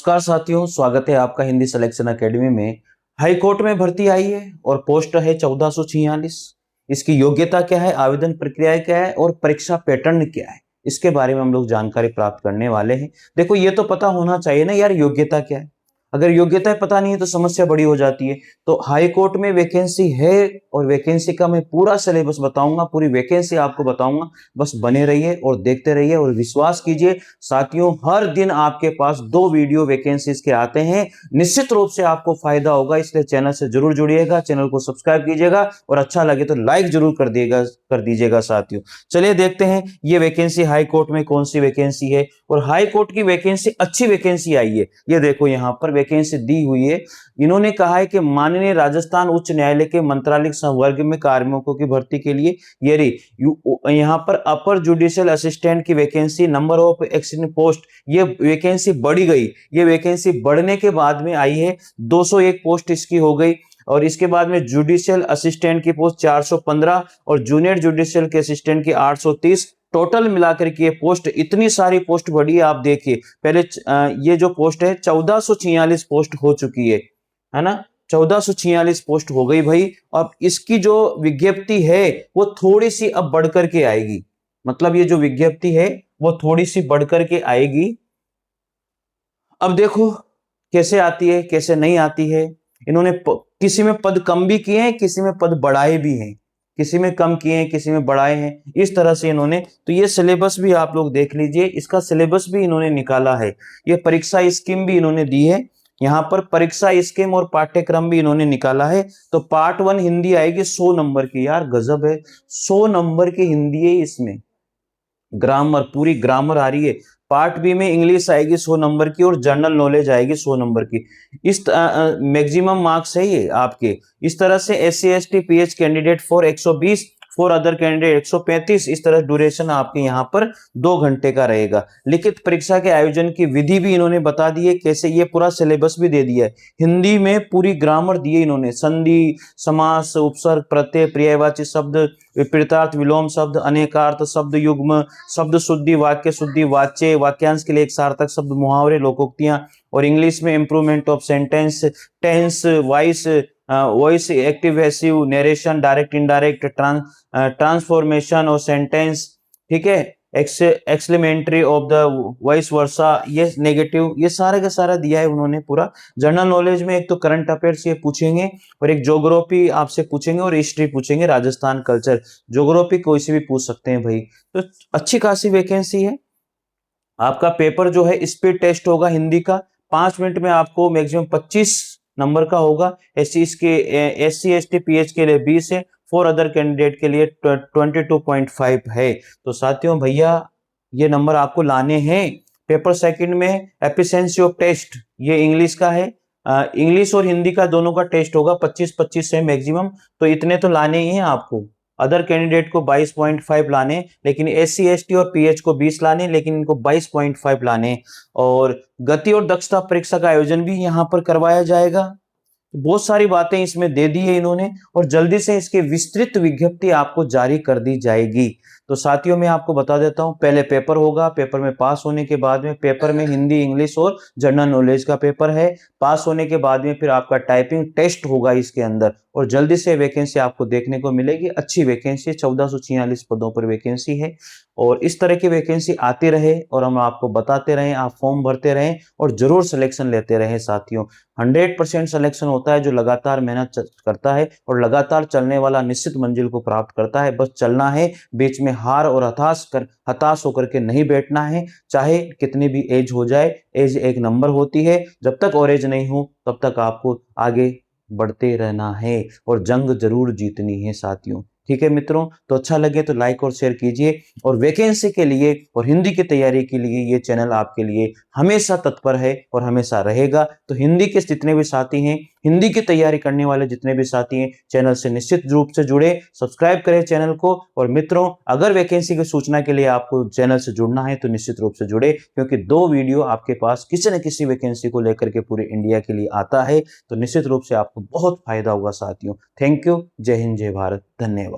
नमस्कार साथियों, स्वागत है आपका हिंदी सिलेक्शन एकेडमी में। हाई कोर्ट में भर्ती आई है और पोस्ट है 1446। इसकी योग्यता क्या है, आवेदन प्रक्रिया क्या है और परीक्षा पैटर्न क्या है, इसके बारे में हम लोग जानकारी प्राप्त करने वाले हैं। देखो, ये तो पता होना चाहिए ना यार, योग्यता क्या है। अगर योग्यता पता नहीं है तो समस्या बड़ी हो जाती है। तो हाई कोर्ट में वैकेंसी है और वैकेंसी का मैं पूरा सिलेबस बताऊंगा, पूरी वैकेंसी आपको बताऊंगा। बस बने रहिए और देखते रहिए और विश्वास कीजिए साथियों, हर दिन आपके पास 2 वीडियो वैकेंसीज के आते हैं। निश्चित रूप से आपको फायदा होगा, इसलिए चैनल से जरूर जुड़िएगा, चैनल को सब्सक्राइब कीजिएगा और अच्छा लगे तो लाइक जरूर कर दीजिएगा साथियों। चलिए देखते हैं ये वैकेंसी हाई कोर्ट में कौन सी वैकेंसी है। और हाई कोर्ट की वैकेंसी अच्छी वैकेंसी आई है। ये देखो, यहाँ पर वैकेंसी दी हुई है। इन्होंने कहा है कि माननीय राजस्थान उच्च न्यायालय के मंत्रालय संवर्ग में कार्मिकों की भर्ती के लिए ये रही यहाँ पर अपर जुडिशियल असिस्टेंट की vacancy, number of existing post, ये वैकेंसी बढ़ गई। ये वैकेंसी बढ़ने के बाद में आई है, 201 पोस्ट इसकी हो गई। और इसके बाद में जुडिशियल असिस्टेंट की पोस्ट 415 और जूनियर जुडिशियल के असिस्टेंट की 830। टोटल मिलाकर के पोस्ट, इतनी सारी पोस्ट बढ़ी है। आप देखिए, पहले ये जो पोस्ट है 1446 पोस्ट हो चुकी है ना। 1446 पोस्ट हो गई भाई। अब इसकी जो विज्ञप्ति है वो थोड़ी सी अब बढ़कर के आएगी। मतलब ये जो विज्ञप्ति है वो थोड़ी सी बढ़कर के आएगी। अब देखो कैसे आती है कैसे नहीं आती है। इन्होंने किसी में पद कम भी किए हैं, किसी में पद बढ़ाए भी हैं, किसी में कम किए हैं, किसी में बढ़ाए हैं, इस तरह से इन्होंने। तो ये सिलेबस भी आप लोग देख लीजिए, इसका सिलेबस भी इन्होंने निकाला है। ये परीक्षा स्कीम भी इन्होंने दी है। यहाँ पर परीक्षा स्कीम और पाठ्यक्रम भी इन्होंने निकाला है। तो पार्ट 1 हिंदी आएगी 100 नंबर की। यार गजब है, 100 नंबर की हिंदी है इसमें। ग्रामर, पूरी ग्रामर आ रही है। पार्ट बी में इंग्लिश आएगी 100 नंबर की और जनरल नॉलेज आएगी 100 नंबर की। इस मैक्सिमम मार्क्स है ये आपके। इस तरह से SC ST PH candidate for 120, for other candidate 135। इस तरह ड्यूरेशन आपके यहाँ पर 2 घंटे का रहेगा। लिखित परीक्षा के आयोजन की विधि भी इन्होंने बता दी है कैसे, ये पूरा सिलेबस भी दे दिया है। हिंदी में पूरी ग्रामर दी है इन्होंने। संधि, समास, उपसर्ग, प्रत्यय, पर्यायवाची शब्द, विपरीतार्थ, विलोम शब्द, अनेकार्थ शब्द, युग्म शब्द, शुद्धि, वाक्य शुद्धि, वाच्य, वाक्यांश के लिए एक सार्थक शब्द, मुहावरे, लोकोक्तियां। और इंग्लिश में improvement of sentence, tense, voice, voice, active passive, narration, direct indirect, transformation और सेंटेंस, ठीक है, exclamatory of the voice versa, ये नेगेटिव, ये सारा का सारा दिया है उन्होंने पूरा। जनरल नॉलेज में एक तो करंट अफेयर्स ये पूछेंगे और एक ज्योग्राफी आपसे पूछेंगे और हिस्ट्री पूछेंगे, राजस्थान कल्चर। ज्योग्राफी कोई से भी पूछ सकते हैं भाई। तो अच्छी खासी वैकेंसी है। आपका पेपर जो है स्पीड टेस्ट होगा हिंदी का, 5 मिनट में आपको मैक्सिमम 25 नंबर का होगा। SC ST PH के लिए 20 है, फॉर अदर कैंडिडेट के लिए 22.5 है। तो साथियों भैया, ये नंबर आपको लाने हैं। पेपर सेकंड में एफिशिएंसी ऑफ टेस्ट, ये इंग्लिश का है। इंग्लिश और हिंदी का दोनों का टेस्ट होगा, 25-25 है मैक्सिमम। तो इतने तो लाने ही हैं आपको। अदर कैंडिडेट को 22.5 लाने, लेकिन SC ST और PH को 20 लाने, लेकिन इनको 22.5 लाने। और गति और दक्षता परीक्षा का आयोजन भी यहाँ पर करवाया जाएगा। बहुत सारी बातें इसमें दे दी है इन्होंने और जल्दी से इसकी विस्तृत विज्ञप्ति आपको जारी कर दी जाएगी। तो साथियों मैं आपको बता देता हूं, पहले पेपर होगा, पेपर में पास होने के बाद में पेपर में हिंदी, इंग्लिश और जनरल नॉलेज का पेपर है। पास होने के बाद में फिर आपका टाइपिंग टेस्ट होगा इसके अंदर और जल्दी से वैकेंसी आपको देखने को मिलेगी। अच्छी वैकेंसी, 1446 पदों पर वैकेंसी है। और इस तरह की वैकेंसी आती रहे और हम आपको बताते रहें, आप फॉर्म भरते रहें और जरूर सिलेक्शन लेते रहें साथियों। 100% सिलेक्शन होता है जो लगातार मेहनत करता है और लगातार चलने वाला निश्चित मंजिल को प्राप्त करता है। बस चलना है, बीच में हार और हताश होकर के नहीं बैठना है। चाहे कितनी भी एज हो जाए, एज एक नंबर होती है। जब तक और एज नहीं हो तब तक आपको आगे बढ़ते रहना है और जंग जरूर जीतनी है साथियों। ठीक है मित्रों, तो अच्छा लगे तो लाइक और शेयर कीजिए। और वैकेंसी के लिए और हिंदी की तैयारी के लिए ये चैनल आपके लिए हमेशा तत्पर है और हमेशा रहेगा। तो हिंदी के जितने भी साथी हैं, हिंदी की तैयारी करने वाले जितने भी साथी हैं, चैनल से निश्चित रूप से जुड़े, सब्सक्राइब करें चैनल को। और मित्रों, अगर वैकेंसी की सूचना के लिए आपको चैनल से जुड़ना है तो निश्चित रूप से जुड़े, क्योंकि 2 वीडियो आपके पास किसी न किसी वैकेंसी को लेकर के पूरे इंडिया के लिए आता है। तो निश्चित रूप से आपको बहुत फायदा होगा साथियों। Thank you. जय हिंद, जय भारत, धन्यवाद।